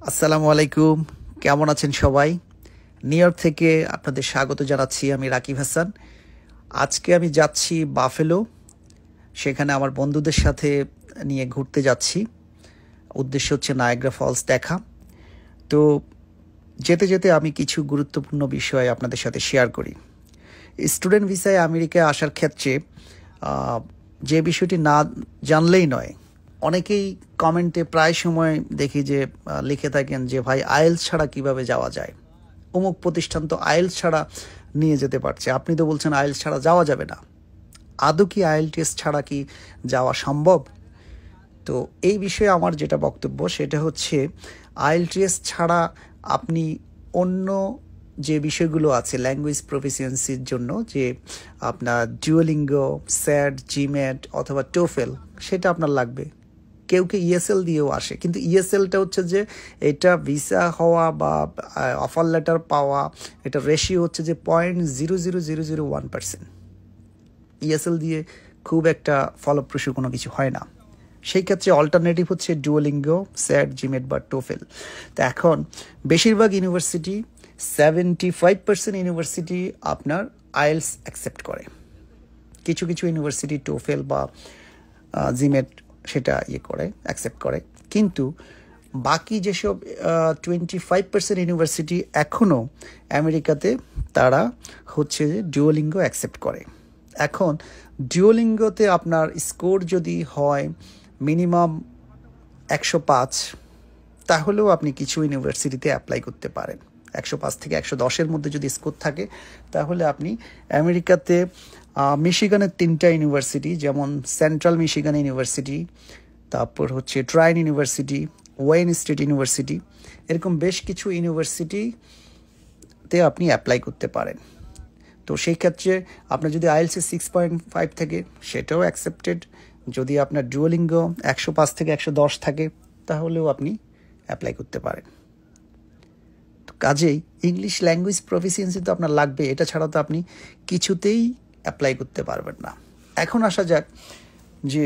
আসসালামু আলাইকুম, কেমন আছেন সবাই? নিউ ইয়র্ক থেকে আপনাদের স্বাগত জানাচ্ছি। আমি রাকিব হাসান। আজকে আমি যাচ্ছি বাফেলো। সেখানে আমার বন্ধুদের সাথে নিয়ে ঘুরতে যাচ্ছি। উদ্দেশ্য হচ্ছে নায়াগ্রা ফলস দেখা। তো যেতে যেতে আমি কিছু গুরুত্বপূর্ণ বিষয় আপনাদের সাথে শেয়ার করি। স্টুডেন্ট ভিসায় আমেরিকায় আসার ক্ষেত্রে যে বিষয়টি না জানলেই নয়, অনেকেই কমেন্টে প্রায় সময় দেখি যে লিখে থাকেন যে ভাই আইএলস ছাড়া কিভাবে যাওয়া যায়, অমুক প্রতিষ্ঠান তো আইএলস ছাড়া নিয়ে যেতে পারছে, আপনি তো বলছেন আইএলস ছাড়া যাওয়া যাবে না। আদৌ কি আইএলটিএস ছাড়া কি যাওয়া সম্ভব? তো এই বিষয়ে আমার যেটা বক্তব্য সেটা হচ্ছে আইএলটিএস ছাড়া আপনি অন্য যে বিষয়গুলো আছে ল্যাঙ্গুয়েজ প্রফিসিয়েন্সির জন্য, যে আপনার ডুওলিঙ্গো, স্যাট, জিম্যাট অথবা টোফেল, সেটা আপনার লাগবে। কেউ কেউ ইএসএল দিয়েও আসে, কিন্তু ইএসএলটা হচ্ছে যে এটা ভিসা হওয়া বা অফার লেটার পাওয়া, এটা রেশিও হচ্ছে যে 0.00001%। ইএসএল দিয়ে খুব একটা ফলপ্রসূ কোনো কিছু হয় না। সেই ক্ষেত্রে অল্টারনেটিভ হচ্ছে ডুওলিঙ্গো, স্যাট, জিমেট বা টোফেল। তো এখন বেশিরভাগ ইউনিভার্সিটি, 75% ইউনিভার্সিটি আপনার আইএলস অ্যাকসেপ্ট করে। কিছু কিছু ইউনিভার্সিটি টোফেল বা জিমেট সেটা অ্যাকসেপ্ট করে। কিন্তু বাকি যেসব 25% ইউনিভার্সিটি এখনও আমেরিকাতে, তারা হচ্ছে যে ডুওলিঙ্গো অ্যাকসেপ্ট করে। এখন ডুওলিঙ্গোতে আপনার স্কোর যদি হয় মিনিমাম 105, তাহলেও আপনি কিছু ইউনিভার্সিটিতে অ্যাপ্লাই করতে পারেন। 105 থেকে 110-এর মধ্যে যদি স্কোর থাকে, তাহলে আপনি আমেরিকাতে মিশিগানের 3টা ইউনিভার্সিটি, যেমন সেন্ট্রাল মিশিগান ইউনিভার্সিটি, তারপর হচ্ছে Trine University, Wayne State University, এরকম বেশ কিছু ইউনিভার্সিটিতে আপনি অ্যাপ্লাই করতে পারেন। তো সেই ক্ষেত্রে আপনার যদি আইএলসি 6.5 থাকে, সেটাও অ্যাকসেপ্টেড। যদি আপনার ডুওলিঙ্গো 105 থেকে 110 থাকে, তাহলেও আপনি অ্যাপ্লাই করতে পারেন। তো কাজেই ইংলিশ ল্যাঙ্গুয়েজ প্রফিসিয়েন্সি তো আপনার লাগবে, এটা ছাড়া তো আপনি কিছুতেই অ্যাপ্লাই করতে পারবেন না। এখন আসা যাক যে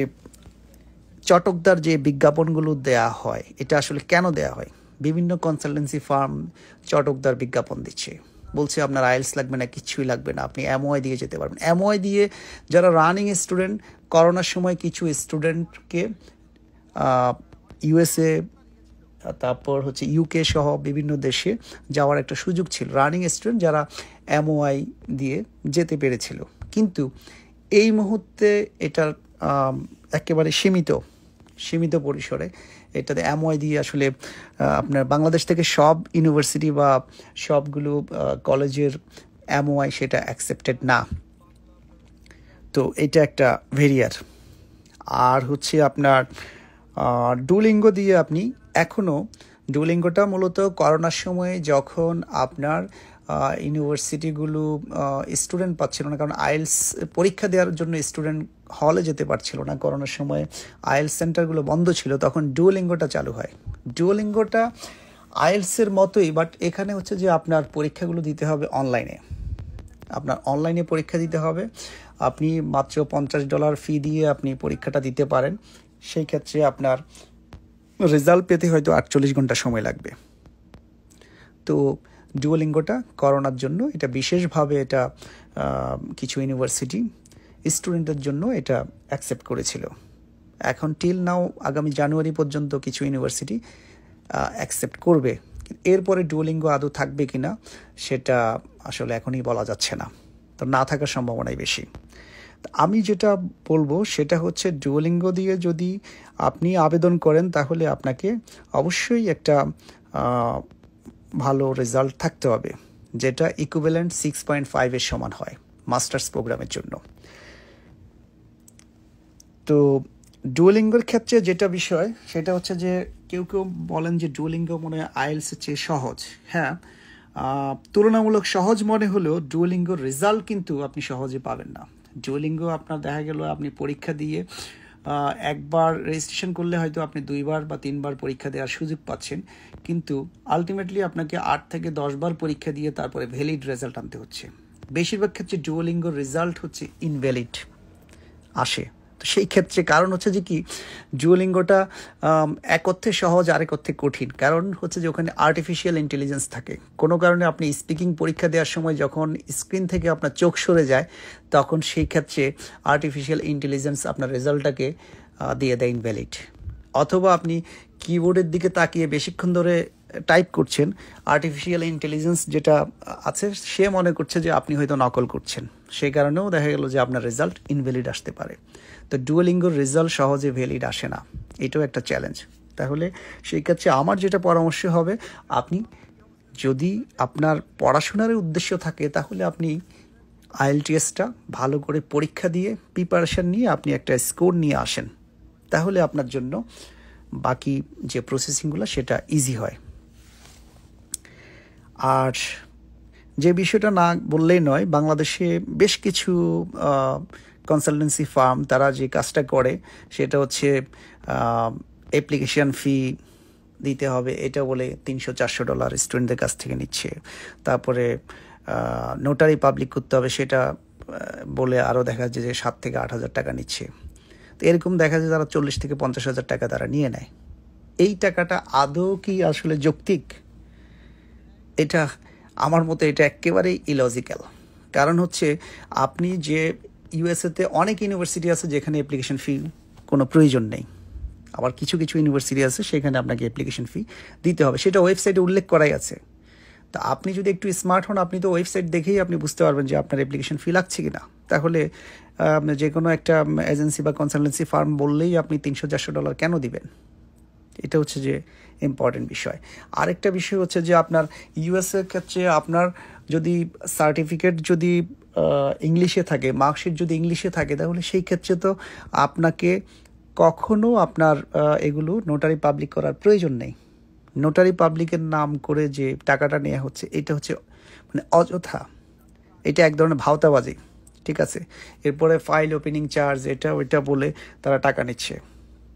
চটকদার যে বিজ্ঞাপনগুলো দেয়া হয়, এটা আসলে কেন দেয়া হয়? বিভিন্ন কনসালটেন্সি ফার্ম চটকদার বিজ্ঞাপন দিচ্ছে, বলছে আপনার আইএলস লাগবে না, কিছুই লাগবে না, আপনি এমওআই দিয়ে যেতে পারবেন। এমওআই দিয়ে যারা রানিং স্টুডেন্ট, করোনার সময় কিছু স্টুডেন্টকে ইউএসএ, তারপর হচ্ছে ইউকে সহ বিভিন্ন দেশে যাওয়ার একটা সুযোগ ছিল, রানিং স্টুডেন্ট যারা এমওআই দিয়ে যেতে পেরেছিল। কিন্তু এই মুহূর্তে এটার একেবারে সীমিত পরিসরে এটাতে এমওআই দিয়ে আসলে আপনার বাংলাদেশ থেকে সব ইউনিভার্সিটি বা সবগুলো কলেজের এমওআই সেটা অ্যাকসেপ্টেড না। তো এটা একটা ভেরিয়ার। আর হচ্ছে আপনার ডুওলিঙ্গো দিয়ে আপনি এখনও, ডুওলিঙ্গোটা মূলত করোনার সময়ে যখন আপনার ইউনিভার্সিটিগুলো স্টুডেন্ট পাচ্ছিল না, কারণ আইএলস পরীক্ষা দেওয়ার জন্য স্টুডেন্ট হলে যেতে পারছিল না, করোনার সময় আইএলস সেন্টারগুলো বন্ধ ছিল, তখন ডুওলিঙ্গোটা চালু হয়। ডুওলিঙ্গোটা আইএলসের মতোই, বাট এখানে হচ্ছে যে আপনার পরীক্ষাগুলো দিতে হবে অনলাইনে। আপনার অনলাইনে পরীক্ষা দিতে হবে। আপনি মাত্র $50 ফি দিয়ে আপনি পরীক্ষাটা দিতে পারেন। সেই ক্ষেত্রে আপনার রেজাল্ট পেতে হয়তো 48 ঘন্টা সময় লাগবে। তো ডুওলিঙ্গোটা করোনার জন্য এটা বিশেষভাবে এটা কিছু ইউনিভার্সিটি স্টুডেন্টের জন্য এটা অ্যাকসেপ্ট করেছিল। এখন টিল নাও আগামী জানুয়ারি পর্যন্ত কিছু ইউনিভার্সিটি অ্যাকসেপ্ট করবে। এরপরে ডুওলিঙ্গো আদৌ থাকবে কিনা সেটা আসলে এখনই বলা যাচ্ছে না, তো না থাকার সম্ভাবনাই বেশি। আমি যেটা বলবো সেটা হচ্ছে ডুওলিঙ্গো দিয়ে যদি আপনি আবেদন করেন, তাহলে আপনাকে অবশ্যই একটা ভালো রেজাল্ট থাকতে হবে, যেটা ইকুইভ্যালেন্ট 6.5-এর সমান হয় মাস্টার্স প্রোগ্রামের জন্য। তো ডুওলিঙ্গোর ক্ষেত্রে যেটা বিষয় সেটা হচ্ছে যে কেউ বলেন যে ডুওলিঙ্গো মনে হয় আইএলসের চেয়ে সহজ। হ্যাঁ, তুলনামূলক সহজ মনে হলেও ডুওলিঙ্গোর রেজাল্ট কিন্তু আপনি সহজে পাবেন না। ডুওলিঙ্গো আপনার দেখা গেল আপনি পরীক্ষা দিয়ে একবার রেজিস্ট্রেশন করলে হয়তো আপনি 2বার বা 3বার পরীক্ষা দেওয়ার সুযোগ পাচ্ছেন, কিন্তু আলটিমেটলি আপনাকে 8 থেকে 10 বার পরীক্ষা দিয়ে তারপরে ভ্যালিড রেজাল্ট আনতে হচ্ছে। বেশিরভাগ ক্ষেত্রে ডুওলিঙ্গোর রেজাল্ট হচ্ছে ইনভ্যালিড আসে। তো তো সেই ক্ষেত্রে কারণ হচ্ছে যে কি, ডুওলিঙ্গোটা এক অর্থে সহজ, আরেক অর্থে কঠিন। কারণ হচ্ছে যে ওখানে আর্টিফিশিয়াল ইন্টেলিজেন্স থাকে। কোনো কারণে আপনি স্পিকিং পরীক্ষা দেওয়ার সময় যখন স্ক্রিন থেকে আপনার চোখ সরে যায়, তখন সেই ক্ষেত্রে আর্টিফিশিয়াল ইন্টেলিজেন্স আপনার রেজাল্টটাকে দিয়ে দেয় ইনভ্যালিড। অথবা আপনি কিবোর্ডের দিকে তাকিয়ে বেশিক্ষণ ধরে টাইপ করছেন, আর্টিফিশিয়াল ইন্টেলিজেন্স যেটা আছে সে মনে করছে যে আপনি হয়তো নকল করছেন, সেই কারণেও দেখা গেল যে আপনার রেজাল্ট ইনভ্যালিড আসতে পারে। তো ডুওলিঙ্গোর রেজাল্ট সহজে ভ্যালিড আসে না, এটাও একটা চ্যালেঞ্জ। তাহলে সেই ক্ষেত্রে আমার যেটা পরামর্শ হবে, আপনি যদি আপনার পড়াশোনার উদ্দেশ্য থাকে তাহলে আপনি আইএলটিএসটা ভালো করে পরীক্ষা দিয়ে প্রিপারেশান নিয়ে আপনি একটা স্কোর নিয়ে আসেন, তাহলে আপনার জন্য বাকি যে প্রসেসিংগুলো সেটা ইজি হয়। আর যে বিষয়টা না বললেই নয়, বাংলাদেশে বেশ কিছু কনসালটেন্সি ফার্ম তারা যে কাজটা করে সেটা হচ্ছে অ্যাপ্লিকেশন ফি দিতে হবে এটা বলে $300-400 স্টুডেন্টদের কাছ থেকে নিচ্ছে। তারপরে নোটারি পাবলিক করতে হবে সেটা বলে আরও দেখা যায় যে 7,000 থেকে 8,000 টাকা নিচ্ছে। তো এরকম দেখা যায় তারা 40,000 থেকে 50,000 টাকা তারা নিয়ে নেয়। এই টাকাটা আদৌ কি আসলে যৌক্তিক? এটা আমার মতে এটা একেবারেই ইলজিক্যাল। কারণ হচ্ছে আপনি যে ইউএসএতে অনেক ইউনিভার্সিটি আছে যেখানে অ্যাপ্লিকেশন ফি কোনো প্রয়োজন নেই, আবার কিছু কিছু ইউনিভার্সিটি আছে সেখানে আপনাকে অ্যাপ্লিকেশন ফি দিতে হবে, সেটা ওয়েবসাইটে উল্লেখ করাই আছে। তা আপনি যদি একটু স্মার্ট হন, আপনি তো ওয়েবসাইট দেখেই আপনি বুঝতে পারবেন যে আপনার অ্যাপ্লিকেশন ফি লাগছে কি না। তাহলে যে কোনো একটা এজেন্সি বা কনসালটেন্সি ফার্ম বললেই আপনি $300-400 কেন দিবেন? এটা হচ্ছে যে ইম্পর্টেন্ট বিষয়। আরেকটা বিষয় হচ্ছে যে আপনার ইউএসএর ক্ষেত্রে আপনার যদি সার্টিফিকেট যদি ইংলিশে থাকে, মার্কশিট যদি ইংলিশে থাকে, তাহলে সেই ক্ষেত্রে তো আপনাকে কখনো আপনার এগুলো নোটারি পাবলিক করার প্রয়োজন নেই। নোটারি পাবলিকের নাম করে যে টাকাটা নেওয়া হচ্ছে এটা হচ্ছে মানে অযথা, এটা এক ধরনের ভাওতাবাজি, ঠিক আছে। এরপরে ফাইল ওপেনিং চার্জ এটা ওইটা বলে তারা টাকা নিচ্ছে।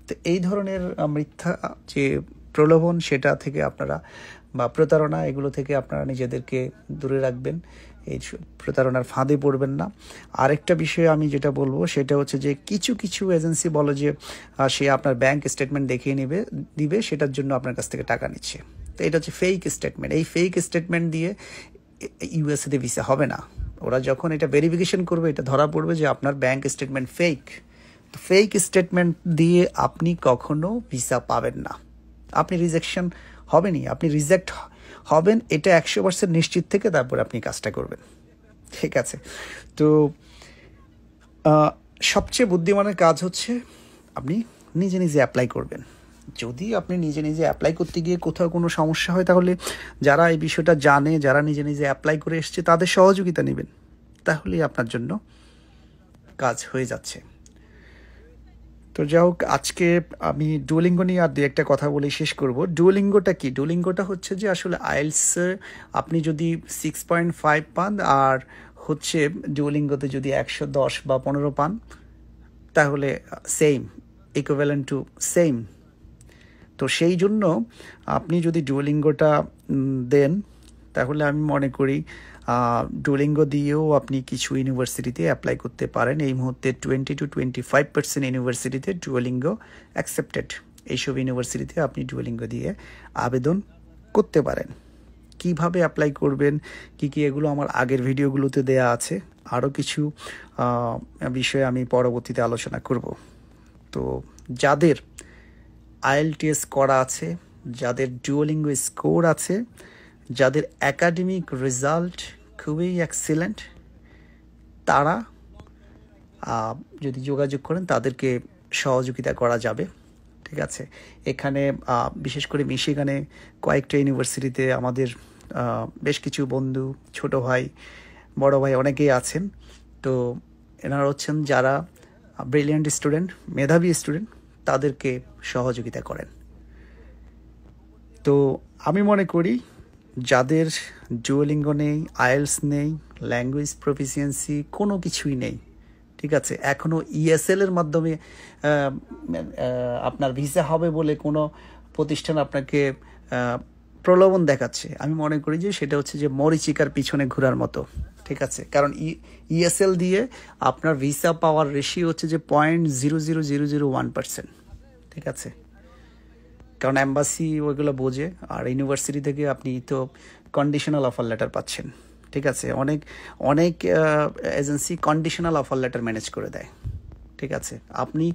তো এই ধরনের মিথ্যা যে প্রলোভন সেটা থেকে আপনারা বা প্রতারণা এগুলো থেকে আপনারা নিজেদেরকে দূরে রাখবেন, এই প্রতারণার ফাঁদে পড়বেন না। আরেকটা বিষয় আমি যেটা বলবো সেটা হচ্ছে যে কিছু কিছু এজেন্সি বলে যে সে আপনার ব্যাংক স্টেটমেন্ট দেখিয়ে দিবে, সেটার জন্য আপনার কাছ থেকে টাকা নিচ্ছে। তো এটা হচ্ছে ফেক স্টেটমেন্ট। এই ফেক স্টেটমেন্ট দিয়ে ইউএসএতে ভিসা হবে না। ওরা যখন এটা ভেরিফিকেশন করবে এটা ধরা পড়বে যে আপনার ব্যাংক স্টেটমেন্ট ফেক। তো ফেক স্টেটমেন্ট দিয়ে আপনি কখনো ভিসা পাবেন না, আপনি রিজেকশন হবেনই, আপনি রিজেক্ট হবেন, এটা 100% নিশ্চিত থেকে তারপরে আপনি কাজটা করবেন, ঠিক আছে। তো সবচেয়ে বুদ্ধিমানের কাজ হচ্ছে আপনি নিজে নিজে অ্যাপ্লাই করবেন। যদি আপনি নিজে নিজে অ্যাপ্লাই করতে গিয়ে কোথাও কোনো সমস্যা হয়, তাহলে যারা এই বিষয়টা জানে, যারা নিজে নিজে অ্যাপ্লাই করে এসছে তাদের সহযোগিতা নেবেন, তাহলেই আপনার জন্য কাজ হয়ে যাচ্ছে। তো যাই হোক, আজকে আমি ডুওলিঙ্গো নিয়ে আর দু একটা কথা বলে শেষ করব। ডুওলিঙ্গোটা কি? ডুওলিঙ্গোটা হচ্ছে যে আসলে আইএলস আপনি যদি 6.5 পান আর হচ্ছে ডুওলিঙ্গোতে যদি 110 বা 15 পান, তাহলে সেম, ইকুইভ্যালেন্ট টু সেম। তো সেই জন্য আপনি যদি ডুওলিঙ্গোটা দেন, তাহলে আমি মনে করি ডুওলিঙ্গো দিয়েও আপনি কিছু ইউনিভার্সিটিতে অ্যাপ্লাই করতে পারেন। এই মুহূর্তে 20 to 25% ইউনিভার্সিটিতে ডুওলিঙ্গো অ্যাকসেপ্টেড। এইসব ইউনিভার্সিটিতে আপনি ডুওলিঙ্গো দিয়ে আবেদন করতে পারেন। কিভাবে অ্যাপ্লাই করবেন, কি কি, এগুলো আমার আগের ভিডিওগুলোতে দেয়া আছে। আরও কিছু বিষয়ে আমি পরবর্তীতে আলোচনা করব। তো যাদের আইএলটিএস করা আছে, যাদের ডুওলিঙ্গো স্কোর আছে, যাদের একাডেমিক রেজাল্ট খুবই এক্সিলেন্ট, তারা যদি যোগাযোগ করেন তাদেরকে সহযোগিতা করা যাবে, ঠিক আছে। এখানে বিশেষ করে মিশিগানে কয়েকটা ইউনিভার্সিটিতে আমাদের বেশ কিছু বন্ধু, ছোট ভাই, বড় ভাই অনেকেই আছেন। তো এনারা হচ্ছেন যারা ব্রিলিয়ান্ট স্টুডেন্ট, মেধাবী স্টুডেন্ট, তাদেরকে সহযোগিতা করেন। তো আমি মনে করি যাদের ডুওলিঙ্গো নেই, আইএলস নেই, ল্যাঙ্গুয়েজ প্রফিসিয়েন্সি কোনো কিছুই নেই, ঠিক আছে, এখনও ইএসএল-এর মাধ্যমে আপনার ভিসা হবে বলে কোনো প্রতিষ্ঠান আপনাকে প্রলোভন দেখাচ্ছে, আমি মনে করি যে সেটা হচ্ছে যে মরীচিকার পিছনে ঘোরার মতো। ঠিক আছে, কারণ ইএসএল দিয়ে আপনার ভিসা পাওয়ার রেশিও হচ্ছে যে 0.00001%। ঠিক আছে, কারণ অ্যাম্বাসি ওইগুলো বোঝে, আর ইউনিভার্সিটি থেকে আপনি তো কন্ডিশনাল অফার লেটার পাচ্ছেন। ঠিক আছে, অনেক অনেক agency conditional offer letter manage করে দেয়। ঠিক আছে, আপনি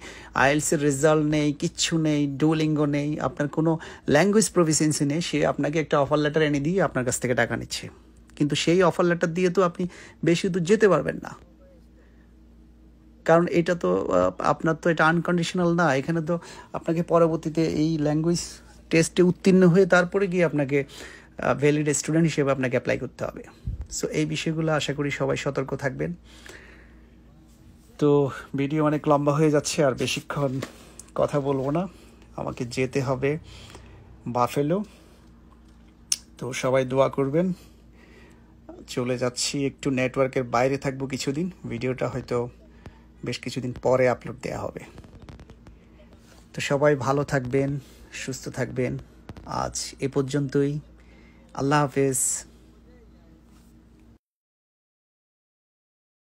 আইএলসের রেজাল্ট নেই, কিচ্ছু নেই, ডুওলিঙ্গো নেই, আপনার কোনো ল্যাঙ্গুয়েজ প্রফিসিয়েন্সি নেই, সে আপনাকে একটা অফার লেটার এনে দিয়ে আপনার কাছ থেকে টাকা নিচ্ছে, কিন্তু সেই অফার লেটার দিয়ে তো আপনি বেশি দূর যেতে পারবেন না, কারণ এটা তো আপনার তো এটা আনকন্ডিশনাল না। এখানে তো আপনাকে পরবর্তীতে এই ল্যাঙ্গুয়েজ টেস্টে উত্তীর্ণ হয়ে তারপরে গিয়ে আপনাকে ভ্যালিড স্টুডেন্ট হিসেবে আপনাকে অ্যাপ্লাই করতে হবে। সো এই বিষয়গুলো আশা করি সবাই সতর্ক থাকবেন। তো ভিডিও অনেক লম্বা হয়ে যাচ্ছে, আর বেশিক্ষণ কথা বলবো না, আমাকে যেতে হবে বাফেলো। তো সবাই দোয়া করবেন। চলে যাচ্ছি, একটু নেটওয়ার্কের বাইরে থাকবো কিছুদিন, ভিডিওটা হয়তো বেশ কিছুদিন পরে আপলোড দেওয়া হবে। তো সবাই ভালো থাকবেন, সুস্থ থাকবেন। আজ এ পর্যন্তই। আল্লাহ হাফেজ।